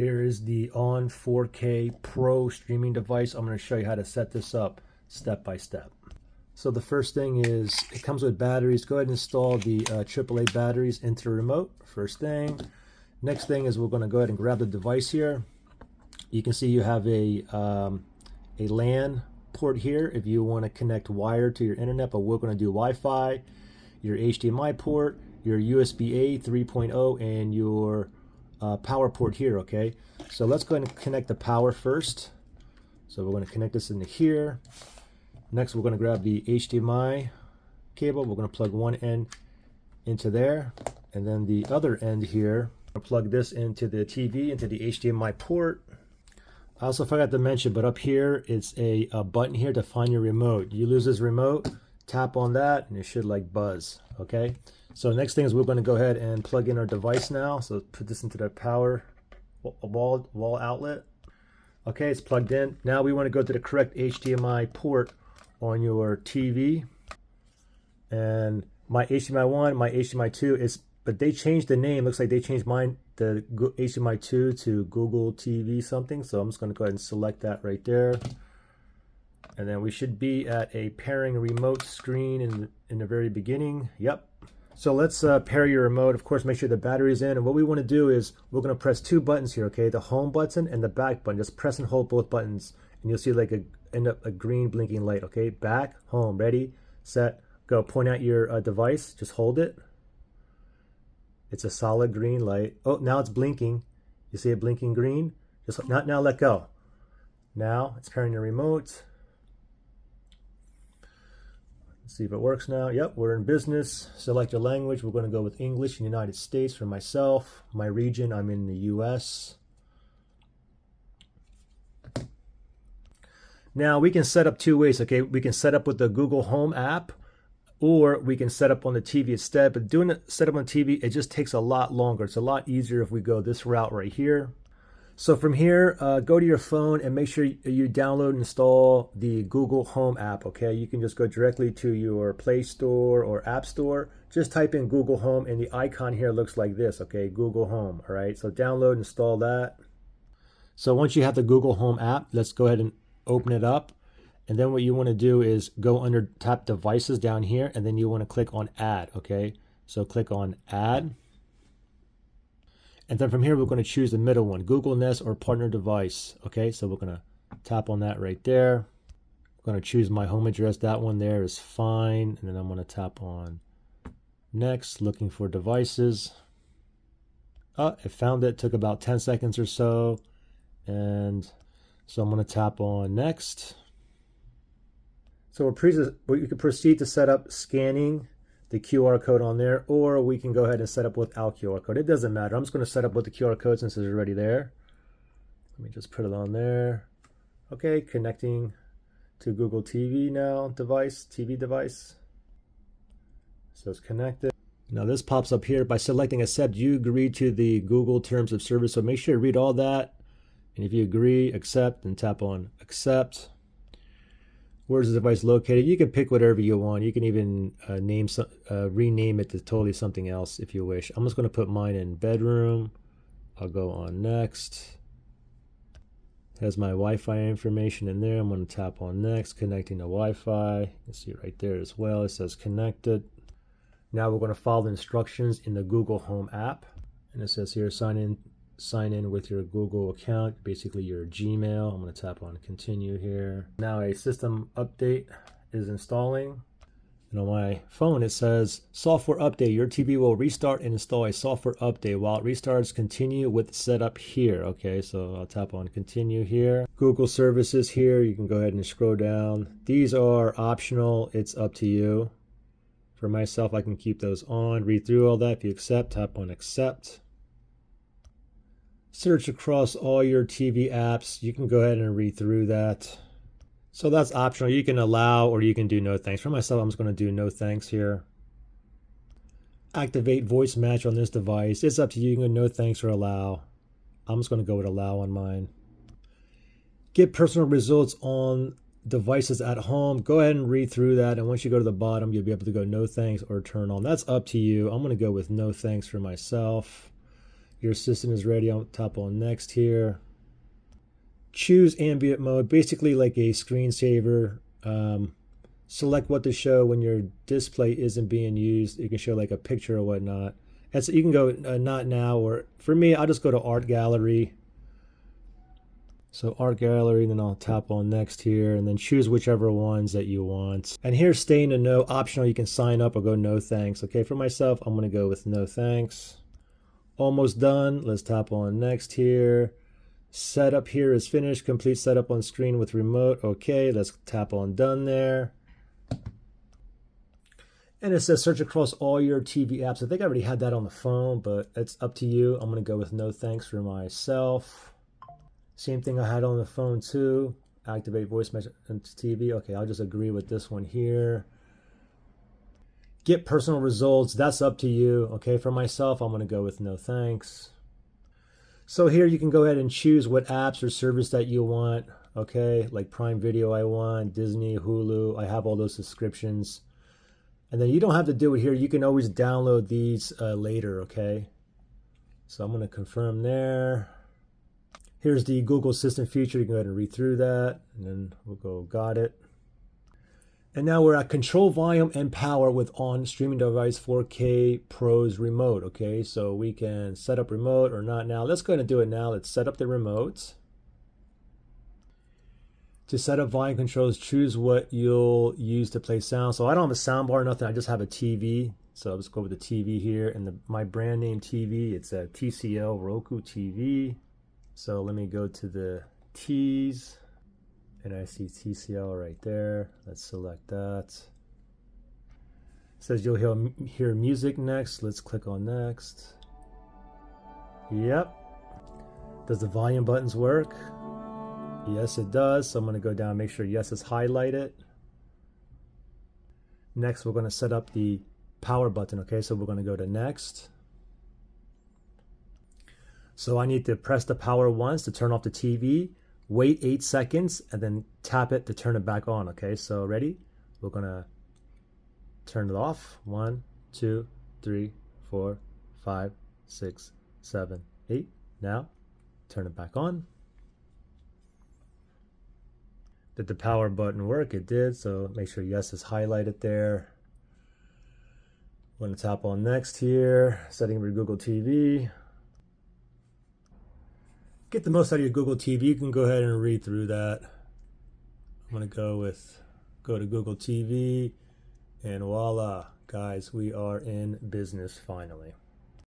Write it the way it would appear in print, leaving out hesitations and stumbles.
Here is the On 4K Pro streaming device. I'm going to show you how to set this up step by step. So the first thing is it comes with batteries. Go ahead and install the AAA batteries into the remote. First thing. Next thing is we're going to go ahead and grab the device here. You can see you have a LAN port here if you want to connect wire to your internet, but we're going to do Wi-Fi, your HDMI port, your USB-A 3.0, and your power port here, okay? So let's go ahead and connect the power first. So we're going to connect this into here. Next, we're going to grab the HDMI cable. We're going to plug one end into there, and then the other end here, I'll plug this into the TV, into the HDMI port. I also forgot to mention, but up here, it's a button here to find your remote. You lose this remote, tap on that, and it should like buzz, okay? So next thing is we're going to go ahead and plug in our device now. So put this into the power wall outlet. Okay, it's plugged in. Now we want to go to the correct HDMI port on your TV. And my HDMI 1, my HDMI 2 is, but they changed the name. Looks like they changed mine, the HDMI 2 to Google TV something. So I'm just going to go ahead and select that right there. And then we should be at a pairing remote screen in the very beginning. Yep. So let's pair your remote. Of course, make sure the battery's in. And what we want to do is we're going to press two buttons here, okay? The home button and the back button. Just press and hold both buttons, and you'll see like end up a green blinking light, okay? Back, home, ready, set, go. Point out your device. Just hold it. It's a solid green light. Oh, now it's blinking. You see it blinking green? Just not now. Let go. Now it's pairing the remote. See if it works now. Yep, we're in business. Select your language. We're going to go with English in the United States for myself. My region, I'm in the US. Now we can set up two ways, okay? We can set up with the Google Home app, or we can set up on the TV instead. But doing it set up on TV, it just takes a lot longer. It's a lot easier if we go this route right here. So from here, go to your phone and make sure you download and install the Google Home app, okay? You can just go directly to your Play Store or App Store. Just type in Google Home, and the icon here looks like this, okay? Google Home, all right? So download, install that. So once you have the Google Home app, let's go ahead and open it up. And then what you want to do is go under tap devices down here, and then you want to click on add, okay? So click on add. And then from here, we're going to choose the middle one, Google Nest or partner device. Okay, so we're going to tap on that right there. I'm going to choose my home address. That one there is fine. And then I'm going to tap on next, looking for devices. Oh, it found it. Took about 10 seconds or so. And so I'm going to tap on next. So we can proceed to set up scanning the QR code on there, or we can go ahead and set up without QR code. It doesn't matter. I'm just going to set up with the QR code since it's already there. Let me just put it on there. Okay, connecting to Google TV now, TV device. So it's connected. Now this pops up here. By selecting accept, you agree to the Google terms of service. So make sure you read all that. And if you agree, accept, and tap on accept. Where's the device located? You can pick whatever you want. You can even rename it to totally something else if you wish. I'm just going to put mine in bedroom. I'll go on next. Has my Wi-Fi information in there. I'm going to tap on next, connecting to Wi-Fi. You can see it right there as well. It says connected. Now we're going to follow the instructions in the Google Home app. And it says here, sign in with your Google account, basically your Gmail. I'm going to tap on continue here. Now a system update is installing. And on my phone it says software update. Your TV will restart and install a software update. While it restarts, continue with setup here. Okay, so I'll tap on continue here. Google services here. You can go ahead and scroll down. These are optional. It's up to you. For myself, I can keep those on. Read through all that. If you accept, tap on accept. Search across all your TV apps. You can go ahead and read through that. So that's optional. You can allow or you can do no thanks. For myself, I'm just going to do no thanks here. Activate voice match on this device. It's up to you. You can go no thanks or allow. I'm just going to go with allow on mine. Get personal results on devices at home. Go ahead and read through that. And once you go to the bottom, you'll be able to go no thanks or turn on. That's up to you. I'm going to go with no thanks for myself. Your system is ready. I'll tap on next here. Choose ambient mode, basically like a screensaver. Select what to show when your display isn't being used. You can show like a picture or whatnot. And so you can go not now, or for me, I'll just go to art gallery. So art gallery, then I'll tap on next here and then choose whichever ones that you want. And here's stay in the know, optional. You can sign up or go no thanks. Okay, for myself, I'm gonna go with no thanks. Almost done. Let's tap on next here. Setup here is finished. Complete setup on screen with remote. Okay, let's tap on done there. And it says search across all your TV apps. I think I already had that on the phone, but it's up to you. I'm gonna go with no thanks for myself. Same thing I had on the phone too. Activate voice message into TV. Okay, I'll just agree with this one here. Get personal results. That's up to you. Okay, for myself, I'm gonna go with no thanks. So here you can go ahead and choose what apps or service that you want. Okay, like Prime Video I want, Disney, Hulu. I have all those subscriptions. And then you don't have to do it here. You can always download these later, okay? So I'm gonna confirm there. Here's the Google Assistant feature. You can go ahead and read through that. And then we'll go, got it. And now we're at control volume and power with on streaming device 4K Pros remote, okay? So we can set up remote or not now. Let's go ahead and do it now. Let's set up the remote. To set up volume controls, choose what you'll use to play sound. So I don't have a sound bar or nothing. I just have a TV. So let's go with the TV here. And my brand name TV, it's a TCL Roku TV. So let me go to the T's. And I see TCL right there. Let's select that. It says you'll hear music next. Let's click on next. Yep. Does the volume buttons work? Yes, it does. So I'm going to go down and make sure yes is highlighted. Next, we're going to set up the power button. Okay, so we're going to go to next. So I need to press the power once to turn off the TV, wait 8 seconds, and then tap it to turn it back on. Okay, so ready? We're going to turn it off. 1, 2, 3, 4, 5, 6, 7, 8. Now, turn it back on. Did the power button work? It did, so make sure yes is highlighted there. I'm going to tap on next here, setting for Google TV. Get the most out of your Google TV. You can go ahead and read through that. I'm going to go to Google TV, and voila, guys, we are in business finally.